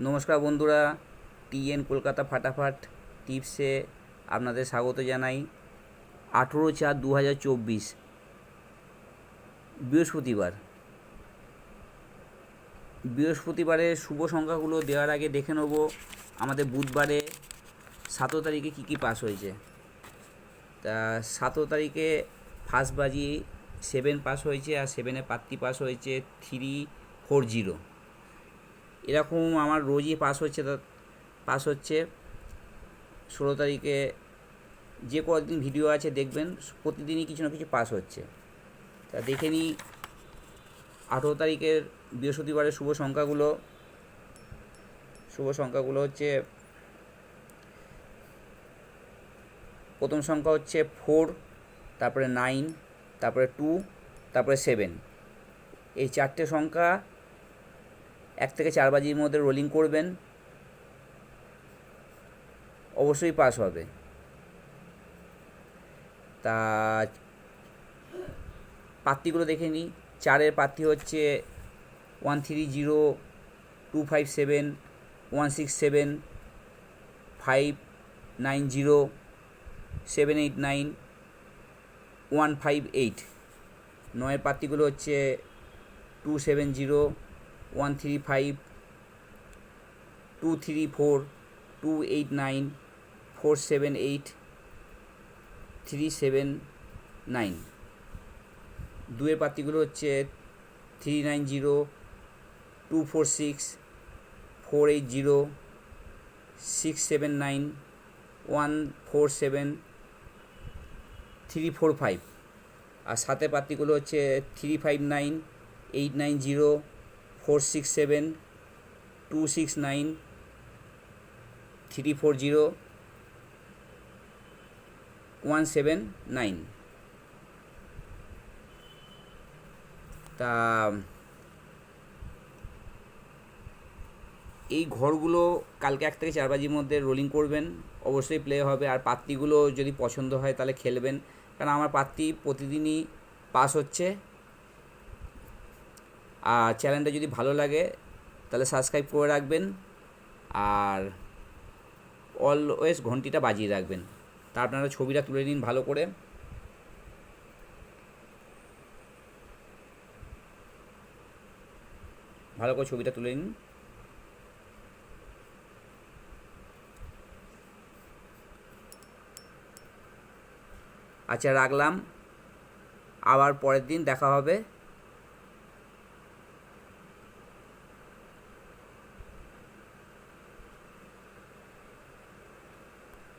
নমস্কার বন্ধুরা, টিএন কলকাতা ফাটাফাট টিপসে আপনাদের স্বাগত জানাই। 18/4/2024 বৃহস্পতিবারের শুভ সংখ্যাগুলো দেওয়ার আগে দেখে নেব আমাদের বুধবারে 17 তারিখে কী কী পাস হয়েছে। তা 17 তারিখে ফার্স্ট বাজি 7 পাস হয়েছে, আর 7-এ পাত্তি পাস হয়েছে 340। এরকম আমার রোজই পাস হচ্ছে 16 তারিখে যে কয়েকদিন ভিডিও আছে দেখবেন প্রতিদিনই কিছু না কিছু পাস হচ্ছে। তা দেখে নিই 18 তারিখের বৃহস্পতিবারের শুভ সংখ্যাগুলো হচ্ছে, প্রথম সংখ্যা হচ্ছে 4, তারপরে 9, তারপরে 2, তারপরে 7। এই চারটে সংখ্যা 1 থেকে 4 বাজির মধ্যে রোলিং করবেন, অবশ্যই পাস হবে। তা পাত্তিগুলো দেখে নিই। 4-এর পাত্তি হচ্ছে 130, 257, 167, 590, 789, 158। 9-এর পাত্তিগুলো হচ্ছে 270, 135, 234, 289, 478, 379। 2-এর পাত্তিগুলো হচ্ছে 390, 246, 480, 679, 147, 345। আর 7-এর পাত্তিগুলো হচ্ছে 359, 890, 467, 269, 340, 179। তা এই ঘরগুলো কালকে 1 থেকে 4 বাজির মধ্যে রোলিং করবেন, অবশ্যই প্লে হবে। আর পাত্তিগুলো যদি পছন্দ হয় তাহলে খেলবেন, কারণ আমার পাত্তি প্রতিদিনই পাস হচ্ছে। আর চ্যানেলটা যদি ভালো লাগে তাহলে সাবস্ক্রাইব করে রাখবেন, আর অলওয়েজ ঘন্টিটা বাজিয়ে রাখবেন। তা আপনারা ছবিটা তুলে নিন ভালো করে। ছবিটা তুলে নিন। আচ্ছা, রাখলাম। আবার পরের দিন দেখা হবে।